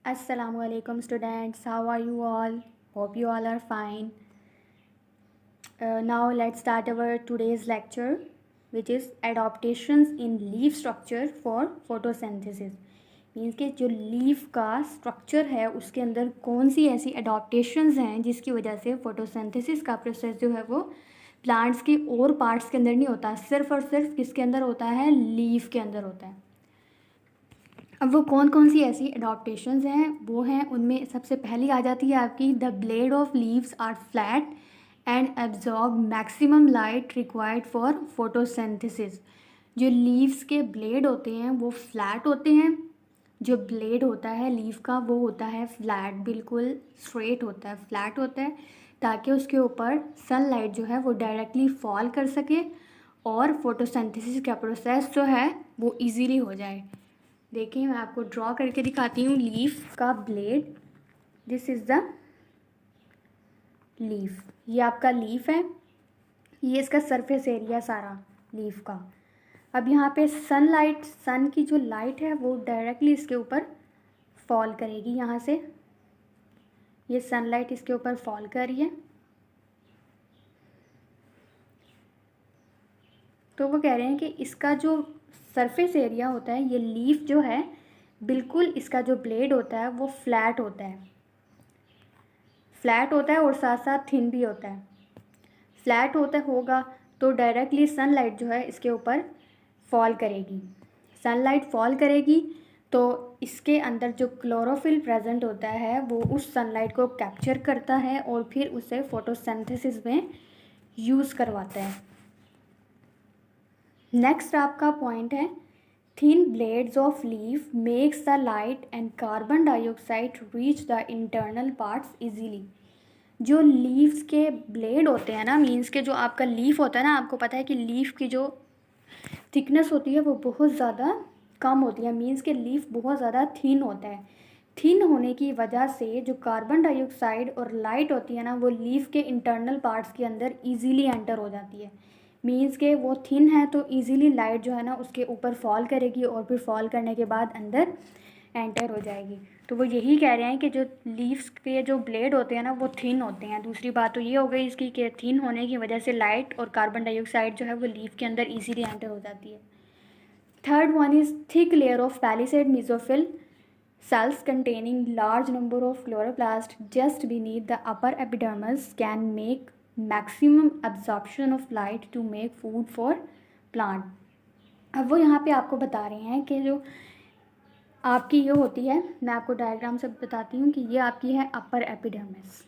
Assalamualaikum students, how are you all? Hope you all are fine. Now let's start our today's lecture, which is adaptations in leaf structure for photosynthesis. Means कि जो leaf का structure है उसके अंदर कौन सी ऐसी अडॉप्टेशंस हैं जिसकी वजह से फोटोसिंथेसिस का प्रोसेस जो है वो प्लांट्स के और पार्ट्स के अंदर नहीं होता, सिर्फ और सिर्फ किसके अंदर होता है, लीफ के अंदर होता है। अब वो कौन कौन सी ऐसी अडॉप्टेशंस हैं, वो हैं उनमें सबसे पहली आ जाती है आपकी the blade of leaves are flat and absorb maximum light required for photosynthesis. जो लीव्स के ब्लेड होते हैं वो फ्लैट होते हैं। जो ब्लेड होता है लीफ का वो होता है फ्लैट, बिल्कुल स्ट्रेट होता है, फ्लैट होता है, ताकि उसके ऊपर सनलाइट जो है वो डायरेक्टली फॉल कर सके और फोटोसिंथेसिस का प्रोसेस जो है वो इजीली हो जाए। देखिए मैं आपको ड्रॉ करके दिखाती हूँ लीफ का blade. This is the leaf, ये आपका लीफ है, ये इसका सरफेस एरिया सारा लीफ का। अब यहाँ पे सनलाइट, सन की जो लाइट है वो डायरेक्टली इसके ऊपर फॉल करेगी। यहाँ से ये सनलाइट इसके ऊपर फॉल कर रही है, तो वो कह रहे हैं कि इसका जो सरफेस एरिया होता है, ये लीफ जो है बिल्कुल इसका जो ब्लेड होता है वो फ्लैट होता है, फ्लैट होता है और साथ साथ थिन भी होता है। फ्लैट होता होगा तो डायरेक्टली सनलाइट जो है इसके ऊपर फॉल करेगी। सनलाइट फॉल करेगी तो इसके अंदर जो क्लोरोफिल प्रेजेंट होता है वो उस सनलाइट को कैप्चर करता है और फिर उसे फोटोसिंथेसिस में यूज़ करवाता है। नेक्स्ट आपका पॉइंट है thin blades of leaf makes the light and carbon dioxide reach the internal parts easily. जो लीव्स के ब्लेड होते हैं ना, मीन्स के जो आपका लीफ होता है ना, आपको पता है कि लीफ की जो थिकनेस होती है वो बहुत ज़्यादा कम होती है, मीन्स के लीफ बहुत ज़्यादा थिन होता है। थिन होने की वजह से जो कार्बन डाइऑक्साइड और लाइट होती है ना वो लीफ के इंटरनल पार्ट्स के अंदर इजीली एंटर हो जाती है। मीन्स के वो थिन है तो इजीली लाइट जो है ना उसके ऊपर फॉल करेगी और फिर फॉल करने के बाद अंदर एंटर हो जाएगी। तो वो यही कह रहे हैं कि जो लीव्स के जो ब्लेड होते हैं ना वो थिन होते हैं। दूसरी बात तो ये हो गई इसकी कि थिन होने की वजह से लाइट और कार्बन डाइऑक्साइड जो है वो लीफ के अंदर ईजीली एंटर हो जाती है। Third one is thick layer of palisade mesophyll cells containing large number of chloroplasts just beneath the upper epidermis can make maximum absorption of light to make food for plant। अब वो यहाँ पे आपको बता रहे हैं कि जो आपकी ये होती है, मैं आपको डायग्राम से बताती हूँ कि ये आपकी है upper epidermis.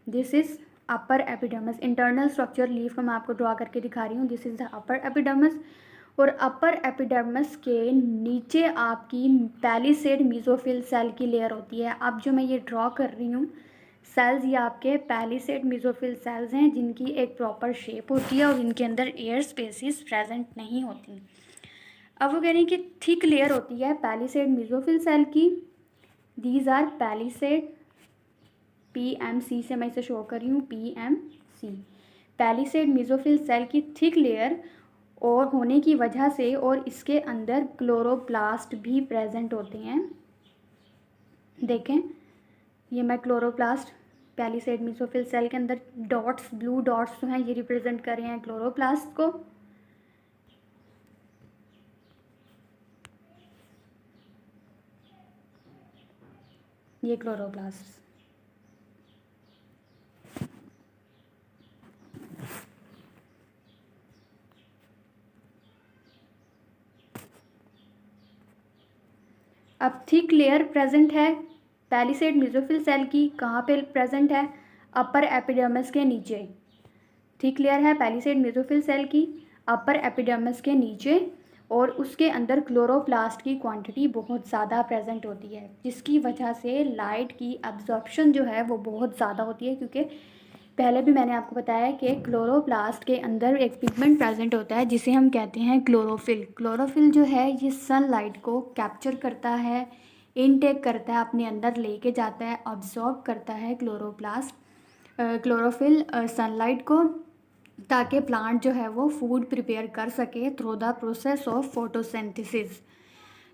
This is upper epidermis. Internal structure leaf का मैं आपको ड्रॉ करके दिखा रही हूँ। This is the upper epidermis और अपर एपिडर्मिस के नीचे आपकी पैलिसेड मेसोफिल सेल की लेयर होती है। अब जो मैं ये ड्रॉ कर रही हूँ सेल्स, ये आपके पैलिसेड मेसोफिल सेल्स हैं जिनकी एक प्रॉपर शेप होती है और इनके अंदर एयर स्पेसिस प्रेजेंट नहीं होती। अब वो कह रहे हैं कि थिक लेयर होती है पैलिसेड मेसोफिल सेल की। दीज आर पैलिसेड, PMC से मैं इसे शो कर रही हूँ, PMC पैलिसेड मेसोफिल सेल की थिक लेयर और होने की वजह से और इसके अंदर क्लोरोप्लास्ट भी प्रेजेंट होते हैं। देखें ये मैं क्लोरोप्लास्ट पैलिसेड मेसोफिल सेल के अंदर डॉट्स, ब्लू डॉट्स जो हैं ये रिप्रेजेंट कर रहे हैं क्लोरोप्लास्ट को। ये क्लोरोप्लास्ट। अब थिक लेयर प्रेजेंट है पैलिसेड मेसोफिल सेल की, कहाँ पे प्रेजेंट है, अपर एपिडर्मिस के नीचे। थिक लेयर है पैलिसेड मेसोफिल सेल की अपर एपिडर्मिस के नीचे और उसके अंदर क्लोरोप्लास्ट की क्वांटिटी बहुत ज़्यादा प्रेजेंट होती है, जिसकी वजह से लाइट की अब्जॉर्प्शन जो है वो बहुत ज़्यादा होती है। क्योंकि पहले भी मैंने आपको बताया कि क्लोरोप्लास्ट के अंदर एक पिगमेंट प्रेजेंट होता है जिसे हम कहते हैं क्लोरोफिल। क्लोरोफिल जो है ये सनलाइट को कैप्चर करता है, इनटेक करता है, अपने अंदर लेके जाता है, अब्जॉर्ब करता है क्लोरोफिल सनलाइट को, ताकि प्लांट जो है वो फूड प्रिपेयर कर सके through the process of photosynthesis.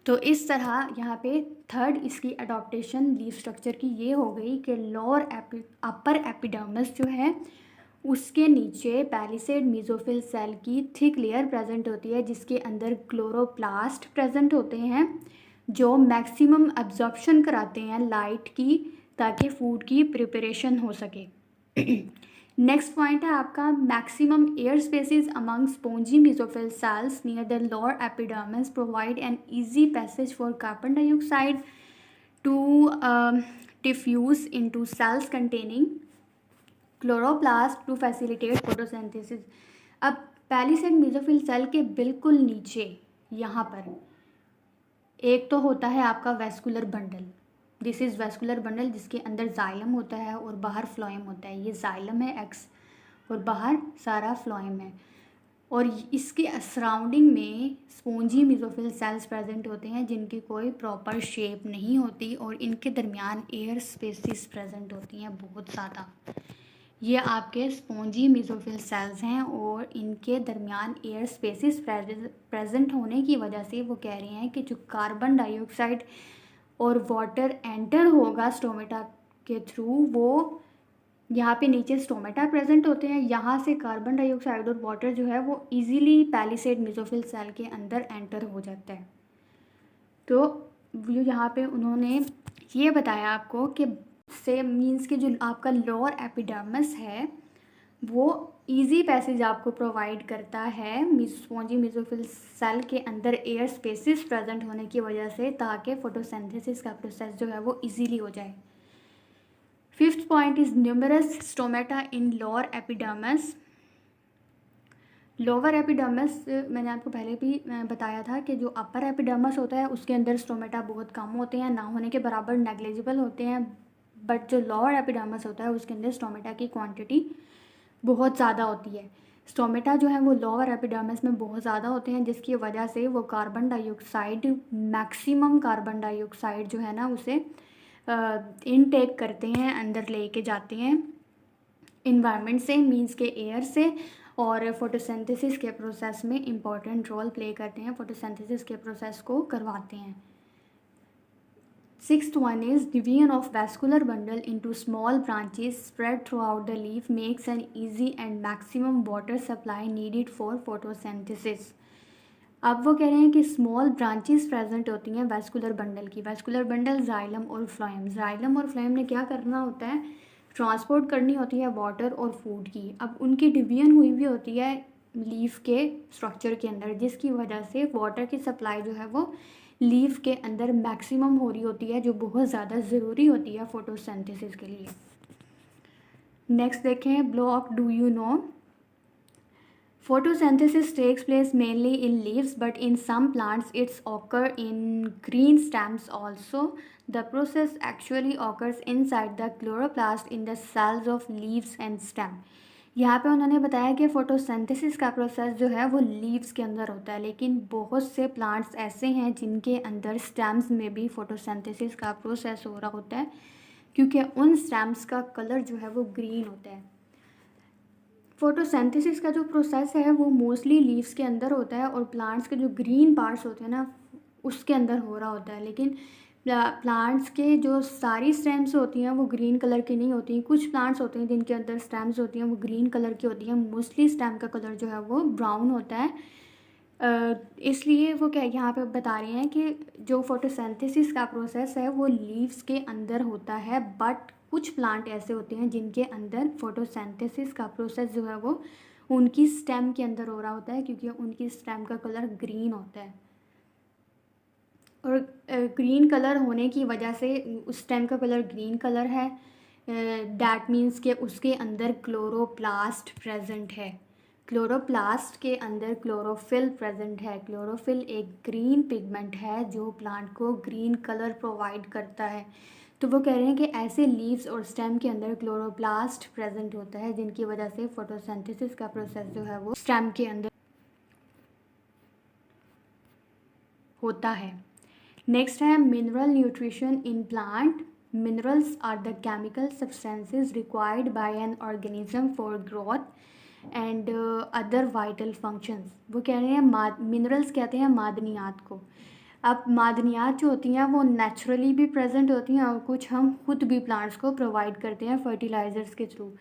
तो इस तरह यहाँ पे थर्ड इसकी अडॉप्टेशन लीफ स्ट्रक्चर की ये हो गई कि अपर एपिडर्मिस जो है उसके नीचे पैलिसेड मेसोफिल सेल की थिक लेयर प्रेजेंट होती है, जिसके अंदर क्लोरोप्लास्ट प्रेजेंट होते हैं जो मैक्सिमम अब्जॉर्प्शन कराते हैं लाइट की, ताकि फूड की प्रिपरेशन हो सके। नेक्स्ट पॉइंट है आपका maximum air spaces among spongy mesophyll cells near the lower epidermis provide an easy passage for carbon dioxide to diffuse into cells containing chloroplast to facilitate photosynthesis. अब palisade mesophyll cell के बिल्कुल नीचे यहाँ पर एक तो होता है आपका vascular bundle, this is vascular bundle, जिसके अंदर जाइलम होता है और बाहर फ्लोएम होता है। ये जाइलम है एक्स और बाहर सारा फ्लोएम है, और इसके सराउंडिंग में स्पॉन्जी मेसोफिल सेल्स प्रेजेंट होते हैं जिनकी कोई प्रॉपर शेप नहीं होती, और इनके दरमियान एयर स्पेसिस प्रेजेंट होती हैं बहुत ज़्यादा। ये आपके स्पॉन्जी मेसोफिल सेल्स हैं और इनके दरमियान एयर स्पेसिस प्रेजेंट होने की वजह से वो कह रहे हैं कि जो कार्बन डाइऑक्साइड और वाटर एंटर होगा स्टोमेटा के थ्रू, वो यहाँ पे नीचे स्टोमेटा प्रेजेंट होते हैं, यहाँ से कार्बन डाइऑक्साइड और वाटर जो है वो इजीली पैलिसेड मेसोफिल सेल के अंदर एंटर हो जाता है। तो जो यहाँ पे उन्होंने ये बताया आपको कि से मीन्स कि जो आपका लोअर एपिडर्मिस है वो इजी पैसेज आपको प्रोवाइड करता है स्पॉन्जी मेसोफिल सेल के अंदर एयर स्पेसिस प्रेजेंट होने की वजह से, ताकि फोटोसिंथेसिस का प्रोसेस जो है वो इजीली हो जाए। Fifth point is numerous stomata in lower epidermis. Lower epidermis मैंने आपको पहले भी बताया था कि जो अपर एपिडर्मिस होता है उसके अंदर स्टोमेटा बहुत कम होते हैं, ना होने के बराबर नेग्लिजिबल होते हैं, बट जो लोअर एपिडर्मिस होता है उसके अंदर स्टोमेटा की क्वांटिटी बहुत ज़्यादा होती है। स्टोमेटा जो है वो लोअर एपिडर्मिस में बहुत ज़्यादा होते हैं, जिसकी वजह से वो carbon dioxide maximum carbon dioxide जो है ना उसे इनटेक करते हैं, अंदर लेके जाते हैं इन्वायरमेंट से, मीन्स के एयर से, और फोटोसिंथेसिस के प्रोसेस में इम्पॉर्टेंट रोल प्ले करते हैं, फोटोसिंथेसिस के प्रोसेस को करवाते हैं। Sixth one is division of vascular bundle into small branches spread throughout the leaf makes an easy and maximum water supply needed for photosynthesis। अब वो कह रहे हैं कि स्मॉल ब्रांचेस प्रेजेंट होती हैं वेस्कुलर बंडल की। वेस्कुलर बंडल जाइलम और फ्लोएम, जाइलम और फ्लोएम ने क्या करना होता है, ट्रांसपोर्ट करनी होती है वाटर और फूड की। अब उनकी डिवीजन हुई भी होती है लीफ के स्ट्रक्चर के अंदर, जिसकी वजह से वाटर की सप्लाई जो है वो लीफ के अंदर मैक्सिमम हो रही होती है, जो बहुत ज़्यादा ज़रूरी होती है फोटोसिंथेसिस के लिए। नेक्स्ट देखें block do you know. Photosynthesis takes place mainly in leaves, but in some plants it's occur in green stems also. The process actually occurs inside the chloroplast in the cells of leaves and stem। यहाँ पे उन्होंने बताया कि photosynthesis का process जो है वो leaves के अंदर होता है, लेकिन बहुत से प्लांट्स ऐसे हैं जिनके अंदर स्टेम्स में भी फोटोसिंथेसिस का प्रोसेस हो रहा होता है, क्योंकि उन स्टेम्स का कलर जो है वो ग्रीन होता है। फोटोसिंथेसिस का जो प्रोसेस है वो मोस्टली लीव्स के अंदर होता है, और प्लांट्स के जो ग्रीन पार्ट्स होते हैं ना उसके अंदर हो रहा होता है, लेकिन प्लांट्स के जो सारी स्टेम्स होती हैं वो ग्रीन कलर की नहीं होती। कुछ प्लांट्स होते हैं जिनके अंदर स्टेम्स होती हैं वो ग्रीन कलर की होती हैं, मोस्टली स्टेम का कलर जो है वो ब्राउन होता है। इसलिए वो क्या यहाँ पे बता रहे हैं कि जो फोटोसिंथेसिस का प्रोसेस है वो लीव्स के अंदर होता है, बट कुछ प्लांट ऐसे होते हैं जिनके अंदर फोटोसिंथेसिस का प्रोसेस जो है वो उनकी स्टेम के अंदर हो रहा होता है, क्योंकि उनकी स्टेम का कलर ग्रीन होता है, और ग्रीन कलर होने की वजह से उस स्टेम का कलर ग्रीन कलर है, दैट मीन्स कि उसके अंदर क्लोरोप्लास्ट प्रेजेंट है। क्लोरोप्लास्ट के अंदर क्लोरोफिल प्रेजेंट है। क्लोरोफिल एक ग्रीन पिगमेंट है जो प्लांट को ग्रीन कलर प्रोवाइड करता है। तो वो कह रहे हैं कि ऐसे लीव्स और स्टेम के अंदर क्लोरोप्लास्ट प्रेजेंट होता है, जिनकी वजह से फोटोसिंथेसिस का प्रोसेस जो है वो स्टेम के अंदर होता है। नेक्स्ट है mineral nutrition in plant. Minerals are the chemical substances required by an organism for growth and other vital functions. वो कह रहे हैं मिनरल्स कहते हैं मादनियात को। अब मादनियात जो होती हैं वो नेचुरली भी प्रेजेंट होती हैं और कुछ हम खुद भी प्लांट्स को प्रोवाइड करते हैं फर्टिलाइज़र्स के थ्रू।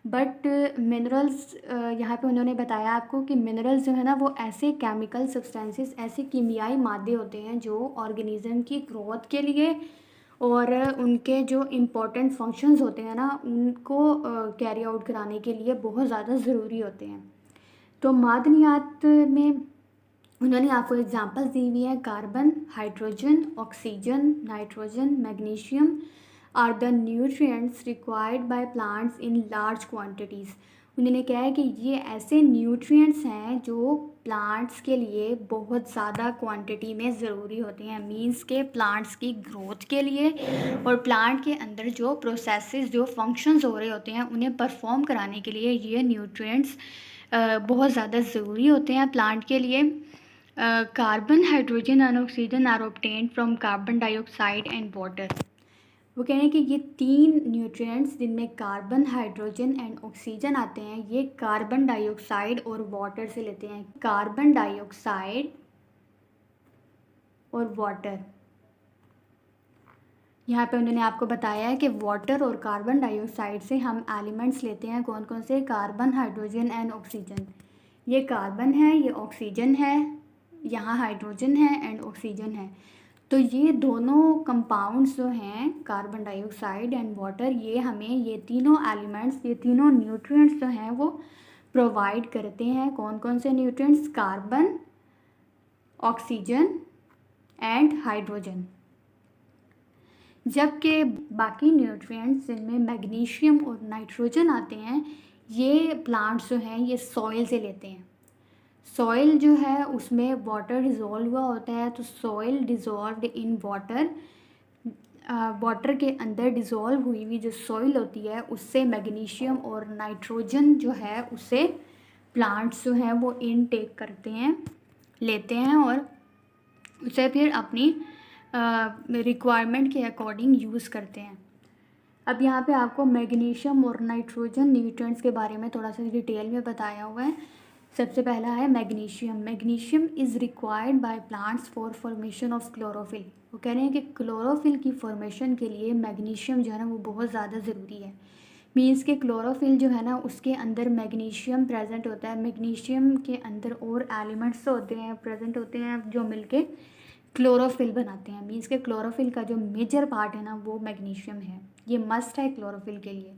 बट मिनरल्स, यहाँ पे उन्होंने बताया आपको कि मिनरल्स जो है ना वो ऐसे केमिकल सब्सटेंसेस, ऐसे कीमियाई मादे होते हैं जो ऑर्गेनिज्म की ग्रोथ के लिए और उनके जो इम्पोर्टेंट फंक्शंस होते हैं ना उनको कैरी आउट कराने के लिए बहुत ज़्यादा ज़रूरी होते हैं। तो मादनियात में उन्होंने आपको एग्जांपल्स दी हुई है, carbon, hydrogen, oxygen, nitrogen, magnesium are the nutrients required by plants in large quantities. उन्होंने कहा है कि ये ऐसे न्यूट्रिएंट्स हैं जो प्लांट्स के लिए बहुत ज़्यादा क्वांटिटी में ज़रूरी होते हैं, मींस के प्लांट्स की ग्रोथ के लिए और प्लांट के अंदर जो प्रोसेसेस, जो फंक्शंस हो रहे होते हैं उन्हें परफॉर्म कराने के लिए ये न्यूट्रिएंट्स बहुत ज़्यादा ज़रूरी होते हैं प्लांट के लिए। Carbon, hydrogen and oxygen are obtained from carbon dioxide and water. वो कह रहे हैं कि ये तीन न्यूट्रिएंट्स जिनमें कार्बन, हाइड्रोजन एंड ऑक्सीजन आते हैं ये कार्बन डाइऑक्साइड और वाटर से लेते हैं। कार्बन डाइऑक्साइड और वाटर, यहाँ पे उन्होंने आपको बताया है कि वाटर और कार्बन डाइऑक्साइड से हम एलिमेंट्स लेते हैं। कौन कौन से? Carbon, hydrogen and oxygen. ये कार्बन है, ये ऑक्सीजन है, यहाँ हाइड्रोजन है एंड ऑक्सीजन है। तो ये दोनों कंपाउंड्स जो हैं कार्बन डाइऑक्साइड एंड वाटर, ये हमें ये तीनों एलिमेंट्स, ये तीनों न्यूट्रिएंट्स जो हैं वो प्रोवाइड करते हैं। कौन कौन से nutrients? Carbon, oxygen and hydrogen. जबकि बाकी न्यूट्रिएंट्स जिनमें मैग्नीशियम और नाइट्रोजन आते हैं ये प्लांट्स जो हैं ये सॉइल से लेते हैं। सॉइल जो है उसमें वाटर डिज़ोल्व हुआ होता है, तो soil dissolved in water, water के अंदर डिज़ोल्व हुई हुई जो सॉइल होती है उससे मैग्नीशियम और नाइट्रोजन जो है उससे प्लांट्स जो हैं वो इनटेक करते हैं, लेते हैं और उसे फिर अपनी रिक्वायरमेंट के अकॉर्डिंग यूज़ करते हैं। अब यहाँ पे आपको मैग्नीशियम और नाइट्रोजन न्यूट्रिएंट्स के बारे में थोड़ा सा डिटेल में बताया हुआ है। सबसे पहला है magnesium. Magnesium is required by plants for formation of chlorophyll. वो कह रहे हैं कि क्लोरोफिल की फॉर्मेशन के लिए मैग्नीशियम जो है ना वो बहुत ज़्यादा ज़रूरी है। मीन्स के क्लोरोफिल जो है ना उसके अंदर मैग्नीशियम प्रेजेंट होता है। मैग्नीशियम के अंदर और एलिमेंट्स होते हैं, प्रेजेंट होते हैं जो मिलके क्लोरोफिल बनाते हैं। मीन्स के क्लोरोफिल का जो मेजर पार्ट है ना वो मैग्नीशियम है, ये मस्ट है क्लोरोफिल के लिए।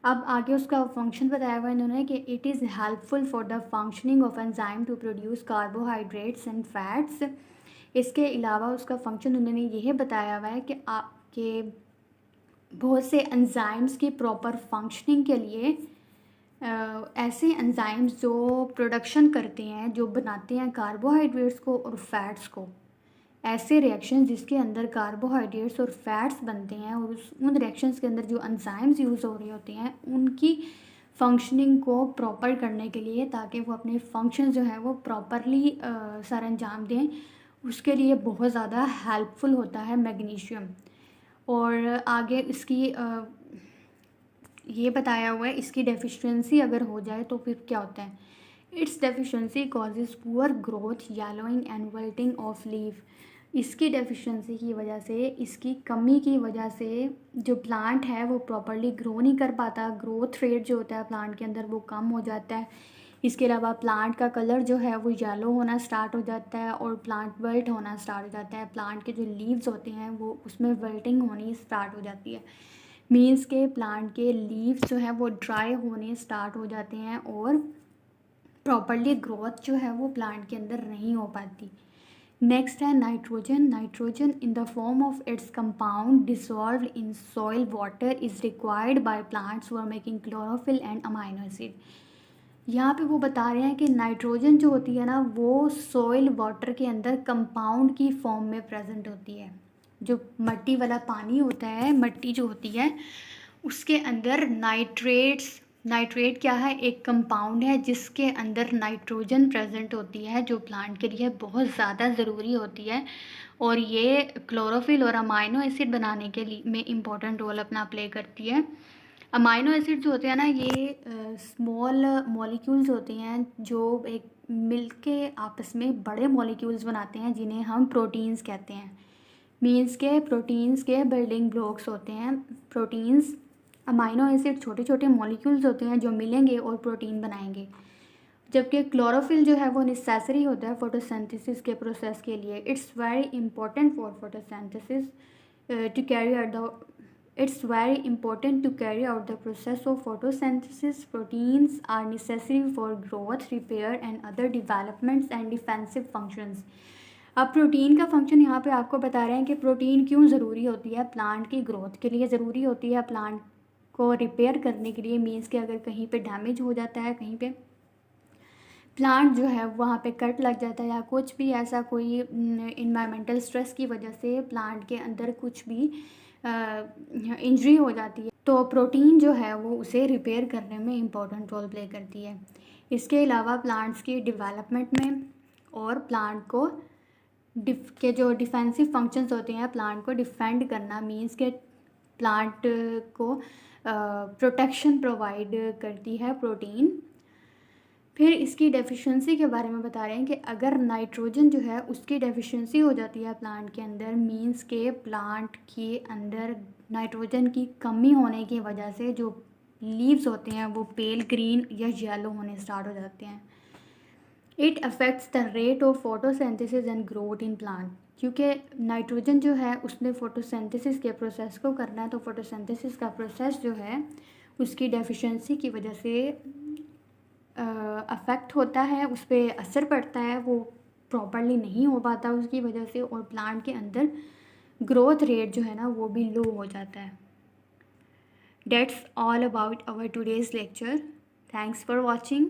अब आगे उसका फंक्शन बताया हुआ है इन्होंने कि it is helpful for the functioning of enzyme to produce carbohydrates and fats. इसके अलावा उसका फंक्शन उन्होंने यह बताया हुआ है कि आपके बहुत से एंजाइम्स की प्रॉपर फंक्शनिंग के लिए ऐसे एंजाइम्स जो प्रोडक्शन करते हैं, जो बनाते हैं कार्बोहाइड्रेट्स को और फैट्स को, ऐसे रिएक्शन जिसके अंदर कार्बोहाइड्रेट्स और फैट्स बनते हैं और उन रिएक्शंस के अंदर जो एंजाइम्स यूज़ हो रहे होते हैं उनकी फंक्शनिंग को प्रॉपर करने के लिए, ताकि वो अपने फंक्शन जो है वो प्रॉपरली सर अंजाम दें, उसके लिए बहुत ज़्यादा हेल्पफुल होता है मैग्नीशियम। और आगे इसकी ये बताया हुआ है इसकी डेफिशिएंसी अगर हो जाए तो फिर क्या होता है। It's deficiency causes poor growth, yellowing and wilting of leaf. इसकी डेफिशिएंसी की वजह से, इसकी कमी की वजह से जो प्लांट है वो प्रॉपरली ग्रो नहीं कर पाता, ग्रोथ रेट जो होता है प्लांट के अंदर वो कम हो जाता है। इसके अलावा प्लांट का कलर जो है वो येलो होना स्टार्ट हो जाता है और प्लांट विल्ट होना स्टार्ट हो जाता है। प्लांट के जो लीव्स होते हैं वो उसमें विल्टिंग होनी स्टार्ट हो जाती है। मीन्स के प्लांट के लीव्स जो है वो ड्राई होने स्टार्ट हो जाते हैं और प्रॉपरली ग्रोथ जो है वो प्लांट के अंदर नहीं हो पाती। नेक्स्ट है nitrogen. Nitrogen in the form of its compound dissolved in soil water is required by plants for making chlorophyll and amino acid. यहाँ पे वो बता रहे हैं कि नाइट्रोजन जो होती है ना वो सॉइल वाटर के अंदर कंपाउंड की फॉर्म में प्रेजेंट होती है। जो मट्टी वाला पानी होता है, मट्टी जो होती है उसके अंदर नाइट्रेट क्या है, एक कंपाउंड है जिसके अंदर नाइट्रोजन प्रेजेंट होती है, जो प्लांट के लिए बहुत ज़्यादा ज़रूरी होती है और ये क्लोरोफिल और अमाइनो एसिड बनाने के लिए में इम्पॉर्टेंट रोल अपना प्ले करती है। अमाइनो एसिड जो होते हैं ना ये स्मॉल मॉलिक्यूल्स होते हैं जो एक मिलके आपस में बड़े मॉलिक्यूल्स बनाते हैं जिन्हें हम प्रोटीन्स कहते हैं। मीन्स के प्रोटीन्स के बिल्डिंग ब्लॉक्स होते हैं। प्रोटीन्स अमाइनो एसिड छोटे छोटे मॉलिक्यूल्स होते हैं जो मिलेंगे और प्रोटीन बनाएंगे। जबकि क्लोरोफिल जो है वो नेसेसरी होता है फोटोसिंथेसिस के प्रोसेस के लिए। It's very important for photosynthesis to carry out the It's very important to carry out the process of photosynthesis. Proteins are necessary for growth, repair and other developments and defensive functions. अब protein का function यहाँ पे आपको बता रहे हैं कि protein क्यों ज़रूरी होती है। प्लांट की ग्रोथ के लिए ज़रूरी होती है, प्लांट को रिपेयर करने के लिए। मीन्स कि अगर कहीं पे डैमेज हो जाता है, कहीं पे प्लांट जो है वहाँ पे कट लग जाता है या कुछ भी ऐसा कोई इन्वायरमेंटल स्ट्रेस की वजह से प्लांट के अंदर कुछ भी इंजरी हो जाती है, तो प्रोटीन जो है वो उसे रिपेयर करने में इम्पोर्टेंट रोल प्ले करती है। इसके अलावा प्लांट्स की डेवलपमेंट में और प्लांट को के जो डिफेंसिव फंक्शंस होते हैं, प्लांट को डिफेंड करना, मींस के प्लांट को प्रोटेक्शन प्रोवाइड करती है प्रोटीन। फिर इसकी डेफिशिएंसी के बारे में बता रहे हैं कि अगर नाइट्रोजन जो है उसकी डेफिशिएंसी हो जाती है प्लांट के अंदर, मींस के प्लांट के अंदर नाइट्रोजन की कमी होने की वजह से जो लीव्स होते हैं वो पेल ग्रीन या येलो होने स्टार्ट हो जाते हैं। It affects the rate of photosynthesis and growth in plant, क्योंकि नाइट्रोजन जो है उसने फोटोसिंथेसिस के प्रोसेस को करना है, तो फोटोसिंथेसिस का प्रोसेस जो है उसकी डेफिशिएंसी की वजह से अफेक्ट होता है, उस पर असर पड़ता है, वो प्रॉपरली नहीं हो पाता उसकी वजह से, और प्लांट के अंदर ग्रोथ रेट जो है ना वो भी लो हो जाता है। That's all about our today's lecture. Thanks for watching.